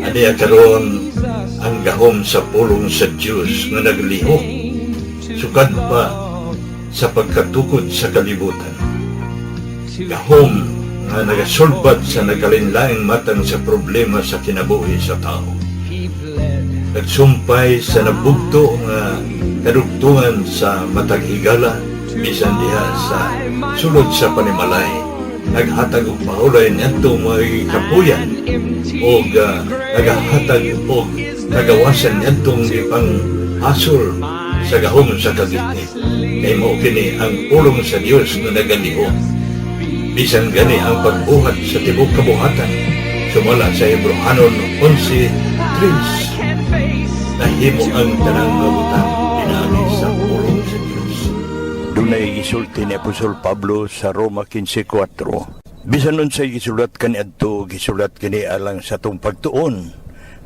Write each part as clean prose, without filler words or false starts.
Aniya karon ang gahom sa pulong sa Diyos nga nagliho, sukad pa sa pagkatukod sa kalibutan. Gahom nga nagasulbad sa nagalinlaing matang sa problema sa kinabuhi sa tao. Nagsumpay sa nabugto nga kadugtungan sa matag higala, bisan diha sa sulod sa panimalay. Naghatag og mahulay niyadto mga kapuyan o nagahatag og nagawasan niyadtong ipang hasol sa gahom sa kagitni. Kay mao kini ang pulong sa Dios nga nagaliho. Bisan gani ang pagbuhat sa tibok kabuhatan, sumala sa Hebrehanon 11:3, nahimo ang tanang mabutan pinaagi sa pulong sa Dios. Dunay gisulti ni Apostol Pablo sa Roma 15:4. Bisan unsay gisulat kaniadto, gisulat kini alang sa tong pagtuon,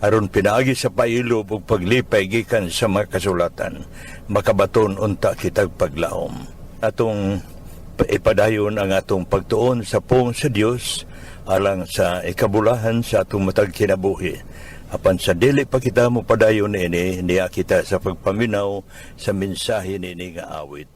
aron pinaagi sa pailob ug paglipay gikan sa mga kasulatan, makabaton unta kitag paglaom. Atong ipadayon ang atong pagtuon sa pong sa Dios alang sa ikabulahan sa atong matag kinabuhi. Apan sa dili pa kita mo padayon ini, niya kita sa pagpaminaw sa mensahe nini nga awit.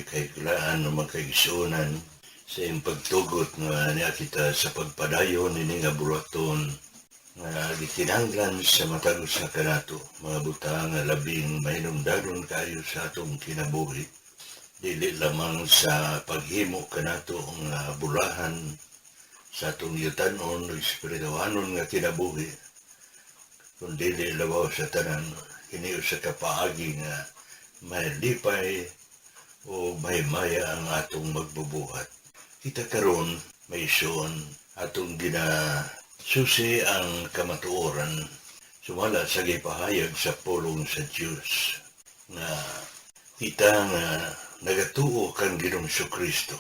kahilaan o magkaigsunan sa iyong pagtugot nga niya kita sa pagpadayon ni nga bulaton nga gikinahanglan sa matag usa kanato mga butang nga labing mahinungdanon kayo sa atong kinabuhi, dili lamang sa paghimo kanato nga bulahan sa atong yutan-on o espirituhanon nga kinabuhi, kundi dili labaw sa tanan kini usa ka paagi nga may lipay o may maya ang atong magbubuhat. Kita karon may ison atong susi ang kamatuoran sumala sa gipahayag sa pulong sa Dios nga kita nga nagatuo kang Ginoong Kristo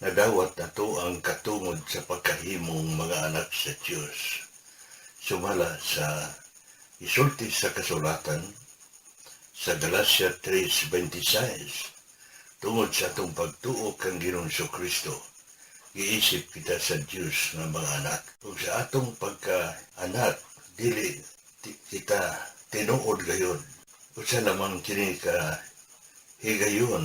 na dawat nato ang katungod sa pagkahimong mga anak sa Dios sumala sa isulti sa kasulatan sa Galacia 3:26 tungod sa atong pagtuo kang Ginoong Kristo giisip kita sa Diyos nga mga anak. Kung sa atong pagka-anak, dili kita tinuod gayon. Kung sa lamang kini ka higayon,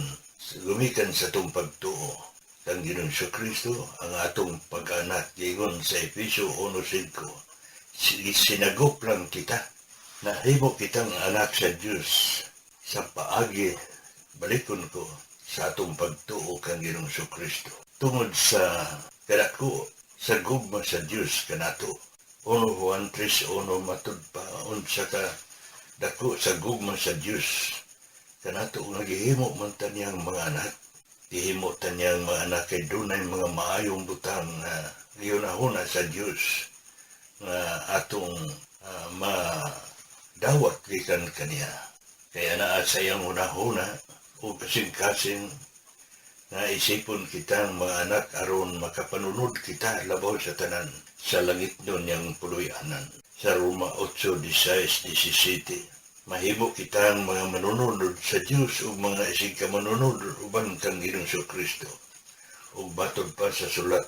gumikan sa atong pagtuo. Kang Ginoong Kristo, ang atong pagka-anak, giingon sa Efesyo 1:5, sinagop lang kita. Nahimo kitang anak sa Diyos sa paagi, balikon ko, sa atong pagtuo kang Ginoong Kristo. Tungod sa kadako sa gugma sa Dios kanato 1 Juan 3:1 matud pa unsa ka dako sa gugma sa Dios kanato nga gihimo man taniyang mga anak, gihimo taniyang mga anak kay dunay mga maayong butang nga gihunahuna sa Dios nga atong madawat gikan kaniya. Kaya naa sa iyang hunahuna o kasing-kasing na isipon kitang mga anak aron makapanunod kita labaw sa tanan sa langit nun niyang puluyanan. Sa Roma 8:16-17, mahimo kitang mga manunod sa Diyos o mga isig ka manunod uban kang Ginoong Kristo. O batod pa sa sulat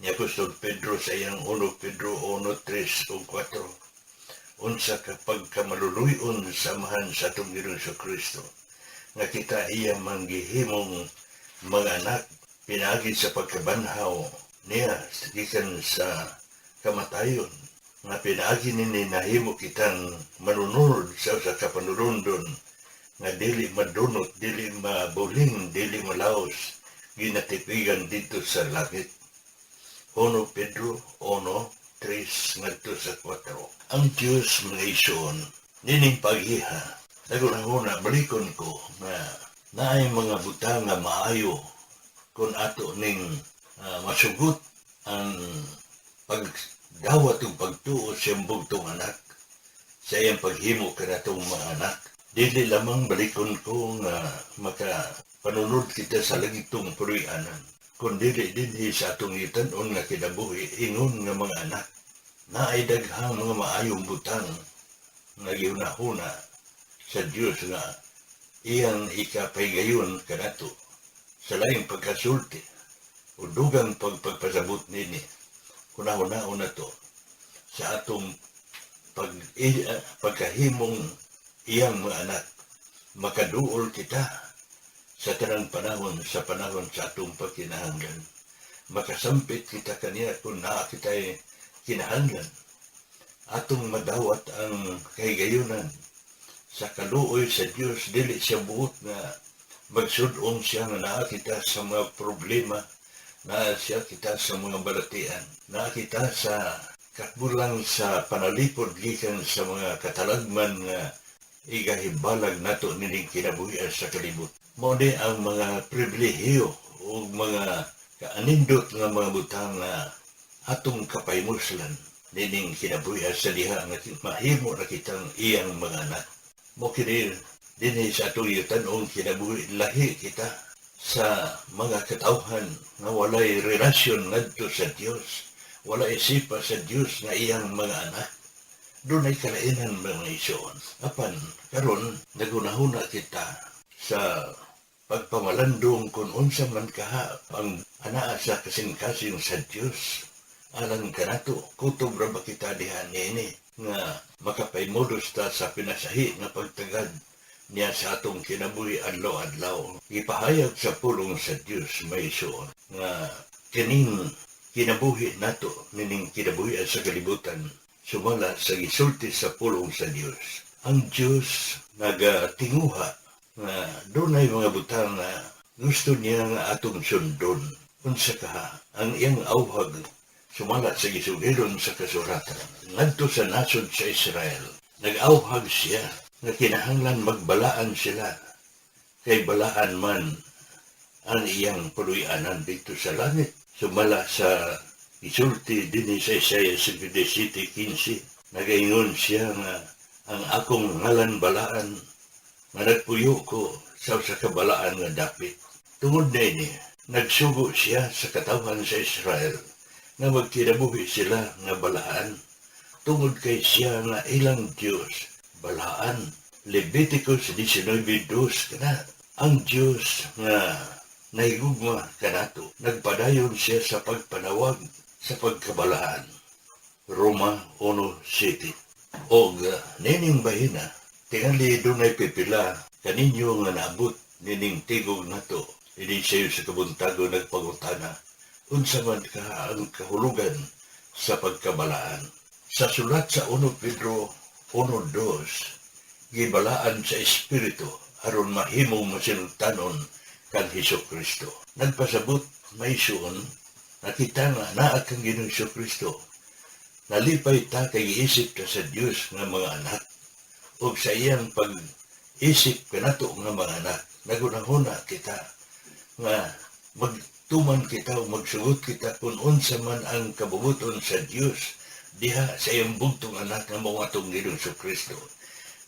ni Apostol Pedro sa iyang 1 Pedro 1:3 o 4, unsa ka pagkamaluluyon samahan sa atong Ginoong Kristo nga kita iya manggihimong mga anak, pinagi sa pagkabanhaw niya gikan sa kamatayon, nga pinagi nini nahimo kitang manunod sa kapanulundon, nga dili madunot, dili mabuling, dili malaos, ginatipigan dito sa langit. 1 Pedro 1:3 ngadto sa 4. Ang Diyos mga ison, nining paghiha, nagunahuna balikon ko na naay mga butang nga maayo kung ato ning masugot ang pagdawat o pagtuo sa bugtong anak sa iyang paghimo kanatong mga anak. Dili lamang balikon ko nga makapanunod kita sa langitong puluyanan, kundi dinhi sa atong itanon nga kinabuhi ingon nga mga anak. Naay daghang mga maayong butang nga gihunahuna sa Dios nga iyang ikapahigayon kanato sa laing pagkasulti o dugang pagpasabot nini. Kunahuna-una na to sa atong pagkahimong iyang mga anak. Makaduol kita sa tanang panahon sa atong pagkinahanglan. Makasampit kita kaniya kung naa kita'y kinahanglan. Atong madawat ang kahigayunan sa kaluoy sa Dios, dili siya buot nga magsudong siya nga naa kita sa mga problema, naa siya kita sa mga balatian, naa kita sa katbulang sa panalipod gikan sa mga katalagman nga igahibalag nato nining kinabuhian sa kalibot. Mao ni ang mga pribilehiyo o mga kaanindot nga mga butang nga atong kapaymuslan nining kinabuhian sa diha nga mahimo na kitang iyang mga anak. Mo kini dinhi sa atong yutan-ong kinabuhi lahi kita sa mga katawhan nga walay relasyon ngadto sa Dios, walay isipa sa Dios nga iyang mga anak. Dunay kalainan mga ison. Apan karon nagunahuna kita sa pagpamalandong kung unsa man kaha ang anaa sa kasing-kasing sa Dios. Alang kanato kutob ra ba kita diha niini nga makapaymodos ta sa pinasahi nga pagtagad niya sa atong kinabuhi adlaw-adlaw. Ipahayag sa pulong sa Dios may suon nga kining kinabuhi nato nining kinabuhi sa kalibutan sumala sa gisulti sa pulong sa Dios. Ang Dios nagatinguha nga dunay mga butang nga gusto niya nga atong sundon. Unsa kaha ang iyang awhag sumala sa gisugiron sa kasuratan ngadto sa nasod sa Israel. Nag-awhag siya nga kinahanglan magbalaan sila kay balaan man ang iyang puluyanan dito sa langit. Sumala sa isulti din sa Isaiah 57:15, nagaingon siya nga ang akong ngalan balaan nga nagpuyo ko sa kabalaan nga dapit. Tungod na ini, nagsugo siya sa katawhan sa Israel nga magkinabuhi sila nga balaan. Tungod kay siya nga ilang Diyos, balaan. Leviticus 19:2 kana. Ang Diyos nga nahigugma kanato, nagpadayon siya sa pagpanawag sa pagkabalaan. Roma 1:7. Og nining bahina, tingali dunay pipila kaninyo nga naabot nining tigog nato. Hindi siya sa kabuntago nagpangutana. Unsa man ka ang kahulugan sa pagkabalaan. Sa sulat sa 1 Pedro 1:2, gibalaan sa Espiritu aron mahimong masinugtanon kang Hesukristo. Nagpasabot may suon, nakita nga naa kang Ginoong Hesukristo. Nalipay ta kay isip ka sa Dios nga mga anak. O sa iyang pag-isip kanato nga mga anak, nagunahuna kita nga magtuman kita o magsugot kita kung unsa man ang kabubuton sa Dios diha sa iyang bugtong anak nga mga atong Ginoong Hesukristo.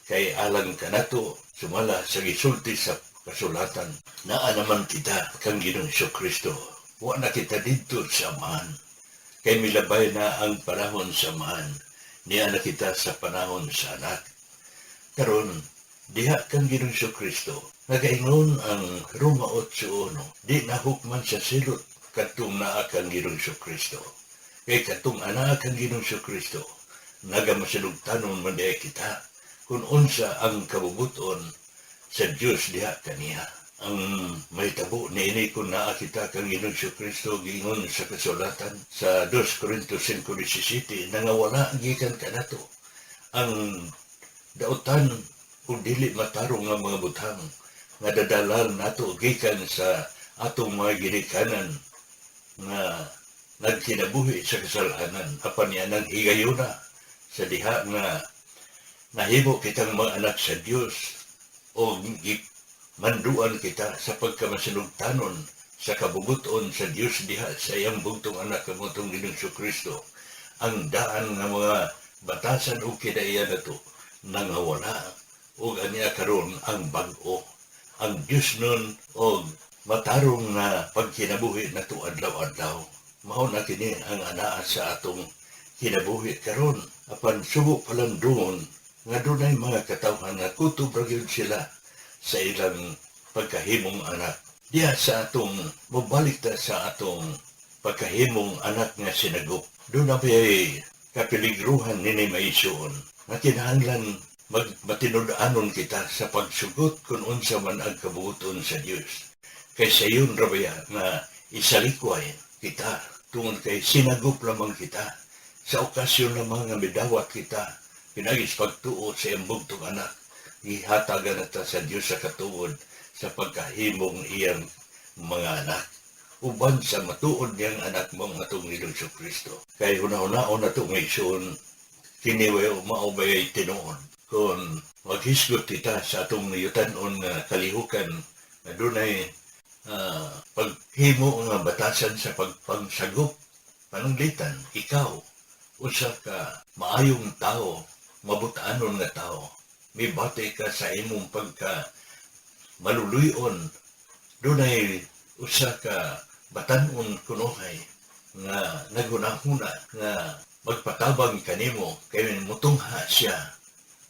Kay alang kanato sumala sa gisulti sa kasulatan, naa naman kita kang Ginoong Hesukristo. Wa na kita dito sa amahan. Kay milabay na ang panahon sa amahan. Niya na kita sa panahon sa anak. Karon, diha kang Ginoong Hesukristo. Nagaingon ang Roma 8:1, di nahukman sa silot katong naa kang Ginoong Hesukristo. Kay katong ana kang Ginoong Hesukristo, nagamasinugtanon man diha kita kung unsa ang kabubuton sa Dios diha kaniya. Ang may tabo niini kung naa kita kang Ginoong Hesukristo giingon sa kasulatan sa 2 Corintios 5:17 nga wala gikan kanato ang dautan kung dili matarong nga mga butang nga dadalal nato gikan sa atong mga ginikanan nga nagkinabuhi sa kasalanan apan yanang higayuna sa diha nga nahimo kitang mga anak sa Dios o manduan kita sa pagkamasinugtanon sa kabubuton sa Dios diha sa iyang bugtong anak kamutong Ginoong Hesukristo. Ang daan nga mga batasan o kinaiya na to nangawala o anya karon ang bag-o. Ang Dios nun o matarong na pagkinabuhi na to adlaw-adlaw. Mao na kini ang anaa sa atong kinabuhi karon. Apan subo palang doon nga dunay mga katawhan nga kutob ra gyud sila sa ilang pagkahimong anak. Diha sa atong mobalik ta sa atong pagkahimong anak nga sinagop. Doon na may kapiligruhan nini maisuon nga kinahanglan matinud-anon kita sa pagsugot kung unsa man ang kabubuton sa Dios. Kay sayon ra baya nga isalikway kita tungod kay sinagop lamang kita sa okasyon lamang nga midawat kita pinagis pagtuo sa iyang bugtong anak. Ihatagan nata sa Dios sa katuod sa pagkahimong iyang mga anak. Uban sa matuod niyang anak mo nga itong Ginoong Hesukristo. Kaya hunahunahon na itong ngayon, kiniwayo maubay tinuod. Kung maghisgot kita sa atong niyutanon nga kalihukan na dunay paghimo nga batasan sa pagpangsagop, pananglitan, ikaw, usa ka maayong tao, mabutanon nga tao, may bate ka sa imong pagka maluluyon, dunay usa ka batanon kunuhay nga nagunahuna nga magpatabang kanimo kay mutungha siya.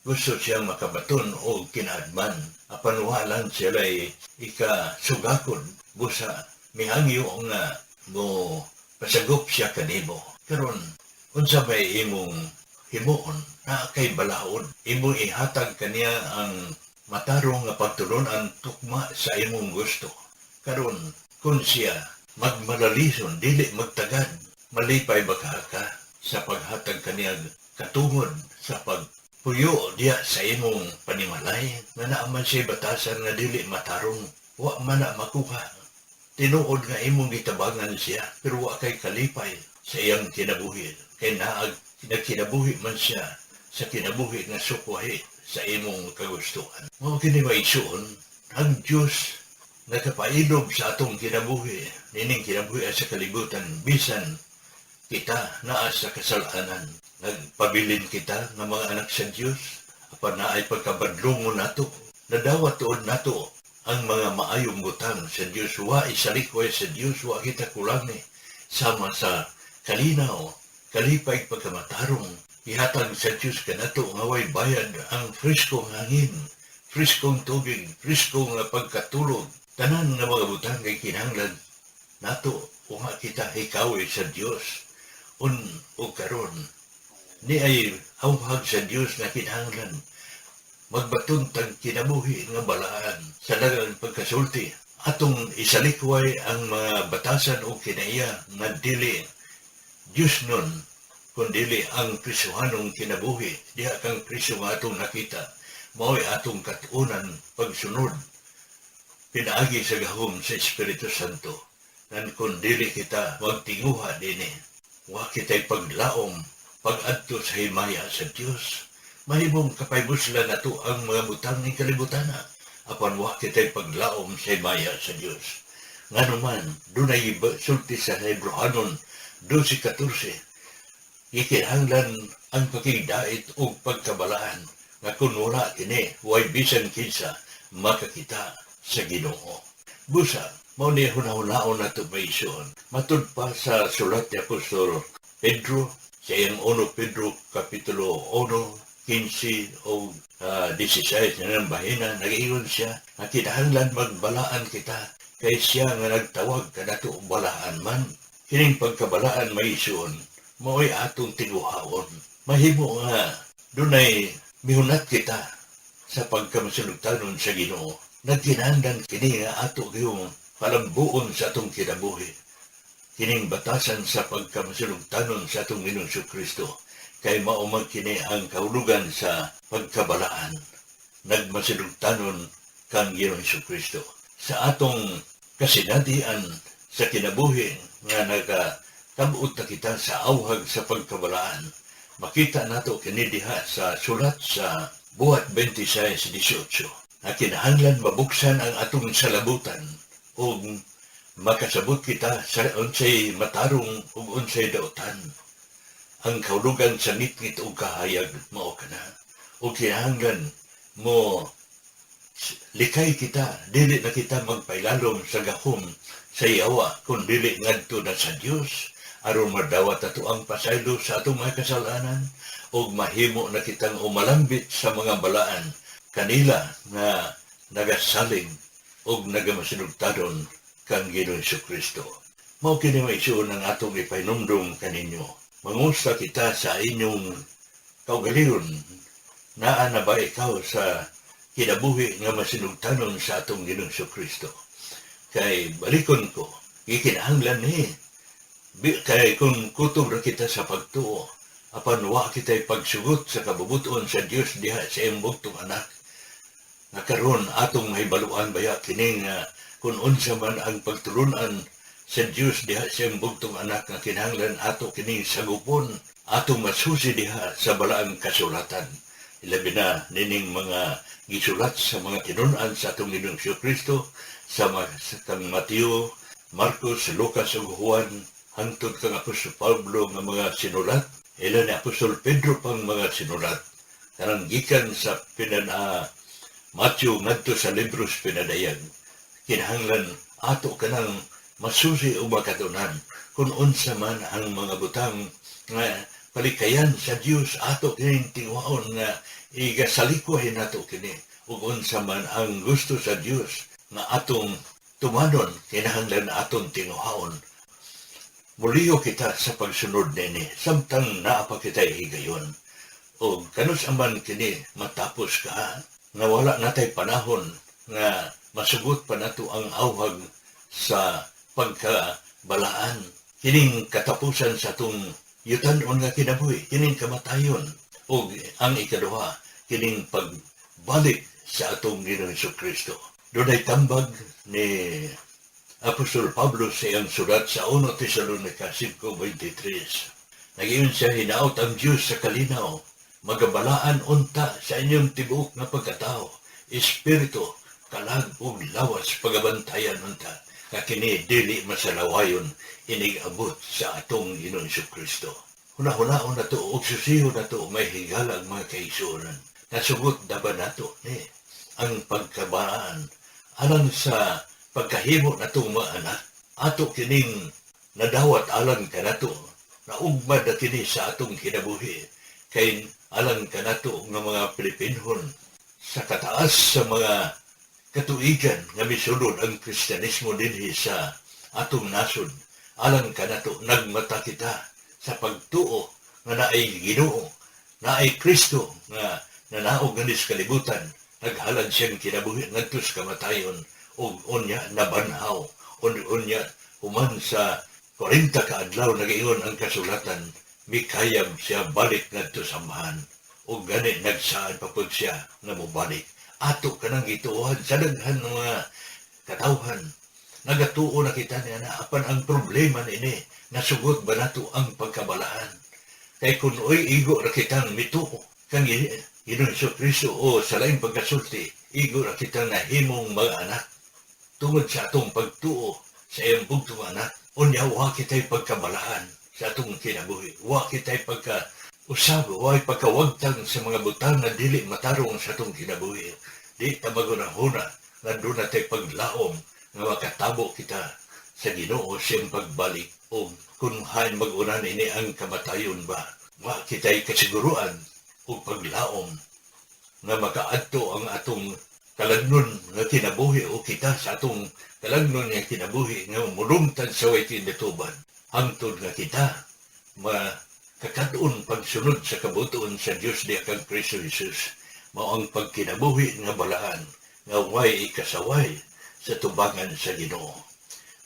Gusto siyang makabaton o kinaadman. Apan walang sila ikasugakon. Busa mihangyo nga mo pasagop siya kanimo. Karon unsa may imong himuon na kay balaod. Imong ihatag kaniya ang matarong nga pagtulunan tukma sa imong gusto. Karon, kung siya magmalalison, dili magtagad, malipay baka ka sa paghatag kaniyag katungod sa pagpuyo diya sa imong panimalay, nga naaman siya batasan nga dili matarong, wa man na makuha. Tinuod nga imong gitabangan siya, pero wa kay kalipay sa iyang kinabuhi. Kay nagkinabuhi man siya sa kinabuhi nga sukwahi sa imong kagustuhan. Mao kini maigsoon, ang Dios nagkapailob sa atong kinabuhi, nining kinabuhi sa kalibutan, bisan kita naa sa kasalanan. Nagpabilin kita ng mga anak sa Dios, apan naay pagkabadlungon nato, nadawat tuod nato ang mga maayong butang sa Dios. Wa isalikoy sa Dios, wa kita kulangi, sama sa kalinaw, kalipay pagkamatarong, ihatag sa Diyos kanato nga way bayad ang friskong hangin, friskong tubig, friskong pagkatulog. Tanan nga mga butang kay kinahanglan nato uha kita hikawi sa Diyos. O karon, ni ay hawhag sa Diyos na kinahanglan magbatuntag kinabuhi nga balaan sa dagang pagkasulti. Atong isalikway ang mga batasan o kinaiya nga dili Diyos nun, kundili ang Kristohanong kinabuhi, diha kang Kristo nga atong nakita, mao'y atong katuunan pagsunod, pinaagi sa gahom sa Espiritu Santo, nan kundili kita magtinguha dini, wa kita'y paglaom, pag-adto sa himaya sa Diyos, mahimong kapaybuslan nato ang mga butang ng kalibutana, apan wa kita'y paglaom sa himaya sa Diyos. Nga naman, dunay sulti sa Hebrehanon 12:14, ikinahanglan ang pakigdait o pagkabalaan nga kung wala kini, way bisan kinsa makakita sa Ginoo. Busa, mao ni hunahunahon nato maison. Matud pa sa sulat ni Apostol Pedro, sa iyang 1 Pedro Kapitulo 1, 15 o 16 na ng bahina, nag-iyon siya na kinahanglan magbalaan kita kay siya nga nagtawag kanato balaan man. Kining pagkabalaan maison, mao'y atong tinuhaon. Mahimo nga, dunay mihunat kita sa pagkamasunugtanon sa Ginoo. Nagkinahanglan kini nga ato yung palambuon sa atong kinabuhi. Kining batasan sa pagkamasunugtanon sa atong Ginoong Kristo, kay maumag kini ang kahulugan sa pagkabalaan. Nagmasunugtanon kang Ginoong Kristo. Sa atong kasinatian sa kinabuhi, nga nagatabuot na kita sa awhag sa pagkabalaan. Makita nato kini diha sa sulat sa Buhat 26:18 na kinahanglan mabuksan ang atong salabutan o makasabot kita sa unsay matarong o unsay dautan. Ang kahulugan sa ngit-ngit o kahayag mao kana. O kinahanglan mo likay kita, dili na kita magpailalom sa gahom sa yawa, kung dili ngadto na sa Diyos, aron madawat ato ang pasaylo sa atong mga kasalanan, o mahimo na kitang umalambit sa mga balaan, kanila nga nagasaling o nagamasinugtadon kang Ginoong Kristo. Mao kini maisuon ang atong ipahinumdum kaninyo. Mangusta kita sa inyong kaugalingon, naa na ba ikaw sa kinabuhi nga masinugtanon sa atong Ginoong Kristo? Kay balikon ko, ikinahanglan ni. Kay kung kutob na kita sa pagtuo, apan wa kita'y pagsugot sa kabubuton sa Dios diha sa imbugtong anak. Nakaroon atong mahibaluan baya kining kung unsa man ang pagtulunan sa Dios diha sa imbugtong anak nga kinahanglan ato kining sagupon, atong masusi diha sa balaang kasulatan. Ilabi na nining mga gisulat sa mga tinunan sa atong Ginoong Kristo, sa kang Mateo, Marcos, Lucas ug Juan, hangtod kang Apostol Pablo nga mga sinulat, ila ni Apostol Pedro pang mga sinulat. Kanang gikan sa Matthew ngadto sa libros pinadayag. Kinahanglan ato kanang masusi o makatunan kung unsa man ang mga butang nga palikayan sa Dios ato kining tingwaon nga igasalikuhin nato kini ug unsa man ang gusto sa Dios nga atong tumanon, kinahanglan atong tinuhaon. Muliyo kita sa pagsunod nini, samtang naa pa kita higayon. O kanus aman kini matapos ka, nga wala natay panahon nga masugot pa nato ang awhag sa pagkabalaan. Kining katapusan sa atong yutan-on nga kinabuhi, kining kamatayon. O ang ikaduha, kining pagbalik sa atong Ginoong Jesucristo. Doon ay tambag ni Apostol Pablo sa iyang sulat sa 1 Tesalonica 5:23. Nagiyon siya, hinaot ang Diyos sa kalinaw, magabalaan unta sa inyong tibuok na pagkatao, espiritu, kalag ug lawas pagabantayan unta, kakini dili masalawayon inig-abot sa atong Ginoong Jesucristo. Huna-hunaon na to, og susiho na to, may higalang mga kaisuran. Nasugot na ba na to, ang pagkabalaan, alang sa pagkahimo na itong mga anak, ato kining nadawat alang ka na to, naugmad na kini sa atong kinabuhi, kay alang ka na to ng mga Pilipinhon, sa kataas sa mga katuigan nga misulod ang Kristyanismo dinhi sa atong nasod, alang ka na to, nagmata kita sa pagtuo nga naay Ginoo, naay Kristo nga nanaog nga sa kalibutan, naghalad siyang kinabuhi ngadto sa kamatayon, ug unya nabanhaw, unya human sa 40 ka adlaw nagaingon ang kasulatan, mikayab siya balik ngadto sa sambahan, ug gani nagsaan pa pud siya nga mobalik. Ato kanang gituohan sa daghan ng mga katawhan. Nagatuo na kita niya na apan ang problema nini, nasugod ba nato ang pagkabalaan? Kay kung igo na kitang mituo, kang Ginoong Jesucristo o sa laing pagkasulti, igo na kitang nahimong mga anak. Tungod sa atong pagtuo sa iyang bugtong anak, unya wa kita'y pagkabalaan sa atong kinabuhi. Wa kita'y pagka-usab, wa pagkawagtang sa mga butang na dili matarong sa atong kinabuhi. Di tamagunahuna na doon natin paglaom nga makatabo kita sa Ginoo siyang pagbalik o kung hain mag-unan ini ang kamatayon ba. Wa kita'y kasiguruan o paglaom nga makaadto ang atong kalagnon nga kinabuhi o kita sa atong kalagnon nga kinabuhi nga mulungtad sa way kinituban. Hangtod nga kita makakatuon pagsunod sa kabutuon sa Dios di kang Kristo Jesus. Mao ang pagkinabuhi nga balaan nga way ikasaway sa tubangan sa Ginoo.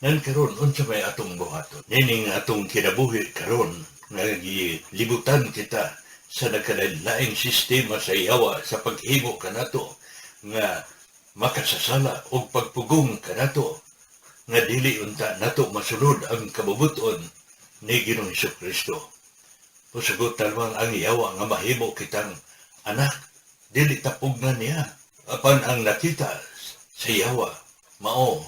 Nan karon unsa may atong buhaton? Nining atong kinabuhi karon nga gilibutan kita sa nagkalain-laing sistema sa yawa sa paghimo kanato nga makasasala o pagpugong kanato nga dili unta nato masulod ang kabubuton ni Ginoong Jesucristo. Pusugot talwang ang yawa nga mahimo kitang anak, dili tapugnan niya. Apan ang nakita sa yawa, mao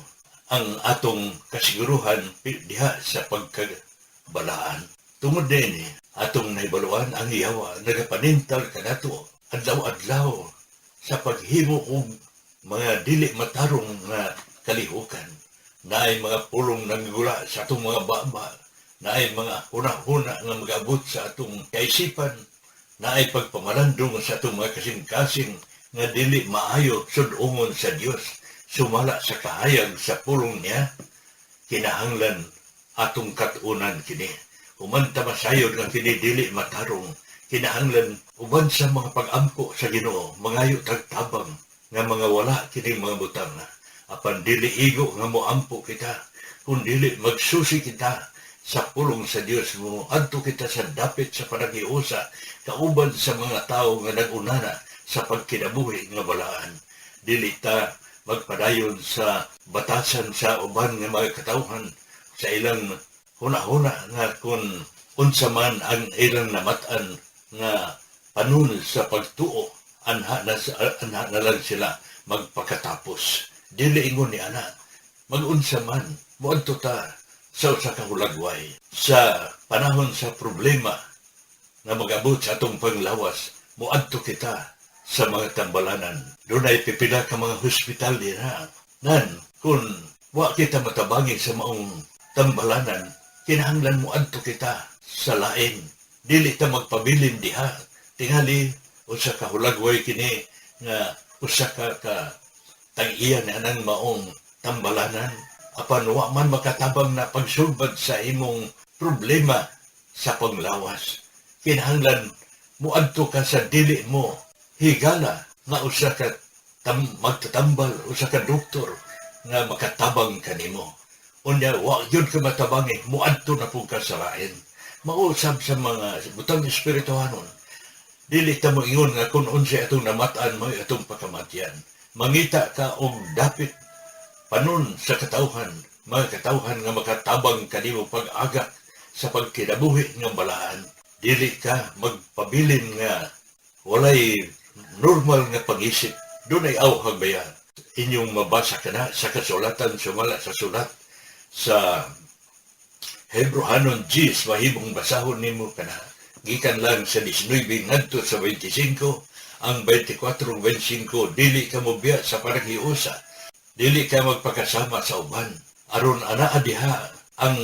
ang atong kasiguruhan diha sa pagkabalaan. Tungod din atong naibaluan ang yawa, nagapanintal kanato adlaw-adlaw sa paghimo og mga dili matarong nga kalihukan. Naay mga pulong nanggula sa atong mga baba, naay mga huna-huna nga mag-abot sa atong kaisipan, naay pagpamalandong sa atong mga kasing-kasing nga dili maayo sudungon sa Dios, sumala sa kahayag sa pulong niya, kinahanglan atong katunan kini. Humanta masayod nga kini dili matarong, kinahanglan uban sa mga pag-ampo sa Ginoo, mangayo tagtabang nga mga wala kini mga butang. Apan dili igo nga moampo kita, kung dili magsusi kita sa pulong sa Dios mo, adto kita sa dapit sa panagiusa, kauban sa mga tao nga nagunana sa pagkinabuhi nga balaan. Dili ta magpadayon sa batasan sa uban nga mga katawhan sa ilang huna-huna nga kung unsa man ang ilang namatan nga panun sa pagtuo, anha na lang sila magpakatapos. Dili ingon ni ana, mag-unsa man, muadto ta sa usa ka hulagway. Sa panahon sa problema na mag-abot sa atong panglawas, muadto kita sa mga tambalanan. Doon ay pipila ka mga hospital din ha. Nan, kung wa kita matabangin sa maong tambalanan, kinahanglan mo adto kita sa lain. Dili ta magpabilin diha. Tingali, usa ka hulagway kini nga usa ka tag-iyan anang maong tambalanan. Apan wa man makatabang na pagsulbad sa imong problema sa panglawas. Kinahanglan mo adto ka sa dili mo higala nga usa ka magtatambal o sa ka doktor nga makatabang kanimo. Unya, wa yun ka matabangi, muadto na po ka sa lain. Mausab sa mga butang espirituhanon. Dili ta mo ingon nga kung unsa atong namataan mo atong pakamatyan. Mangita ka og dapit panon sa katawhan, mga katawhan nga makatabang kanimo pag-agak sa pagkinabuhi nga balaan. Dili ka magpabilin nga walay normal nga pag-isip. Doon ay awhag ba yan? Inyong mabasa ka na sa kasulatan sumala sa sulat sa Hebrehanon 10, mahimong basahon nimo ka na. Gikan lang sa 19 ngadto sa 25, ang 24-25, dili ka mobiya sa paragiusa. Dili ka magpakasama sa uban. Aron anaa diha ang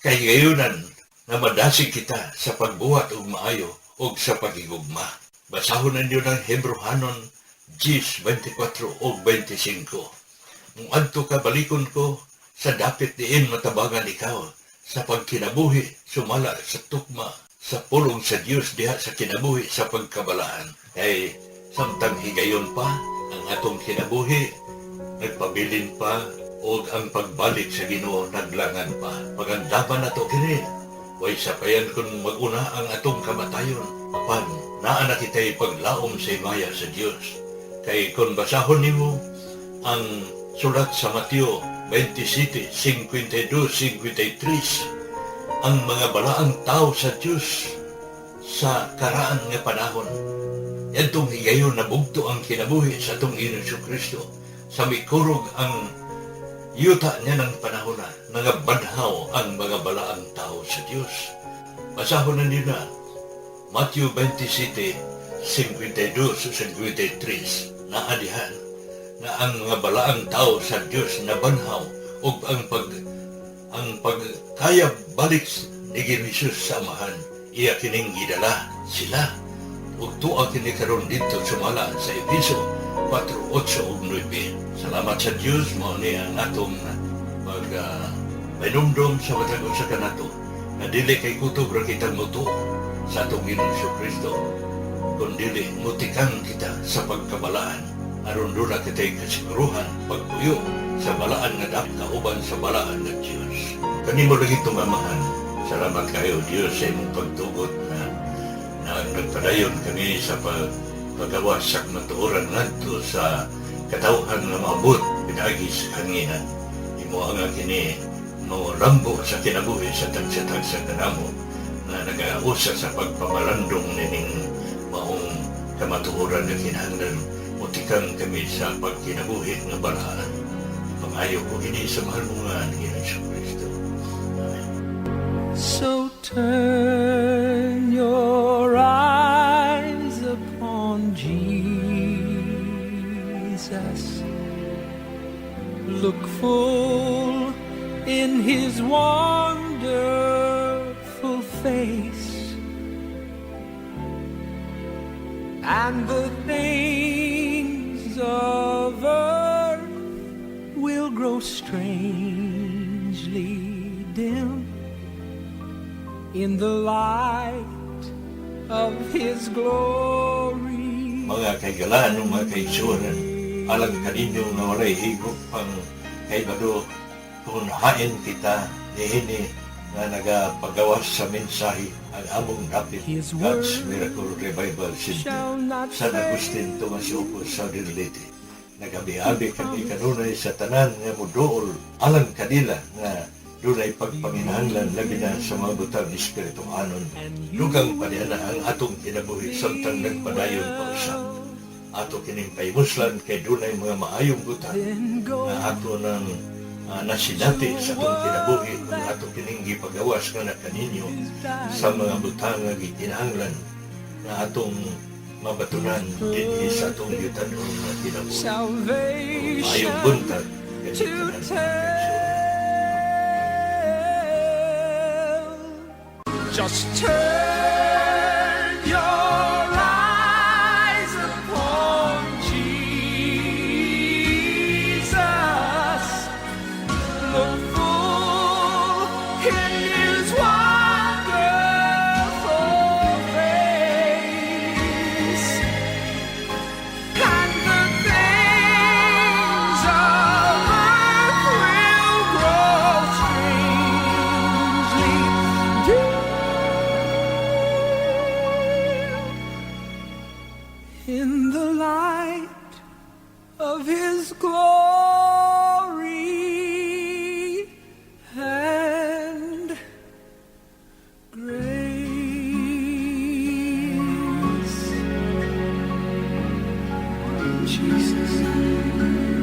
kahigayunan na madasig kita sa pagbuhat og maayo o sa pagigugma. Basahon ninyo ng Hebrehanon 10, 24 o 25. Kung adto ka balikon ko, sa dapit diin matabangan ikaw, sa pagkinabuhi, sumala sa tukma, sa pulong sa Diyos diha sa kinabuhi, sa pagkabalaan. Kay samtang higayon pa, ang atong kinabuhi, nagpabilin pa, o ang pagbalik sa Ginoo naglangan pa. Pagandaman nato kini, way sapayan kung maguna ang atong kamatayon, apan naa na kita'y paglaom sa imaya sa Diyos. Kay kung basahon nimo ang sulat sa Mateo 27, 52, 53, ang mga balaang tao sa Diyos sa karaan nga panahon. Yan itong higayon na bugto ang kinabuhi sa itong Inosyo Kristo. Sa mikurog ang yuta niya ng panahon na nangabadhaw ang mga balaang tao sa Diyos. Basahon na nila Matthew 27, 52, 53, naadihan na ang mga balaang tao sa Diyos na banhaw o ang pagkayab balik ni Jesus sa Amahan, iya kining gidala sila. Ug tuwa kini karon dito sumala sa Episo 4:8 ug 9. Salamat sa Dios mo ni ang atong mainumdom sa matag usa kanato na dili kay kutob ra kitang mutuo sa atong Ginoong Kristo, kundi mutikan kita sa pagkabalaan aron doon na kita'y kasiguruhan pagpuyo sa balaan nga dapat kauban sa balaan ng Diyos. Kanimo lagi itong amahan. Salamat kayo Diyos sa imong pagtugot na nagpadayon kami sa paggawasak na tuuran ngadto sa katawhan nga maabot pinagi sa kanginan. Imo ang kini mo lambo sa kinabuhi sa tagsa-tagsa kanamo na nag-ausa sa pagpamalandong nining maong kamatuoran na kinahanglan. Mutikan kami sa pagkinabuhi ng balaan. Pangayo ko ini sa mahal mo nga ng Ginoong Kristo. Amen. So turn your eyes upon Jesus. Look full in His wonderful face, and the things of earth will grow strangely dim in the light of His glory. Mga kaigalaan, mga kaigsuran, alang kaninyo nga walay higop ang kaibado kung hain kita nihini nga nagapagawas sa mensahe ang among dapit God's Miracle Revival Center San Agustin, Tomas Opus, Saudi Leyte. Nagabi-abi kami kanunay sa tanan nga mudool alang kanila nga dunay pagpanginahanglan labi na sa mga butang espiritu anon. Dugang paniana ang atong kinabuhi samtang nagpadayon pa usap. Ato kining paymuslan kay dunay mga maayong butang na ato ng nasinati sa itong kinabuhi kung ato kining gipagawas nga na kaninyo sa mga butang nga gikinahanglan na atong mabatunan dinhi sa atong yutanong nga kinabuhi. Maayong buntag Just turn your eyes upon Jesus. Look full in His wonderful face, and the things glory and grace. Jesus.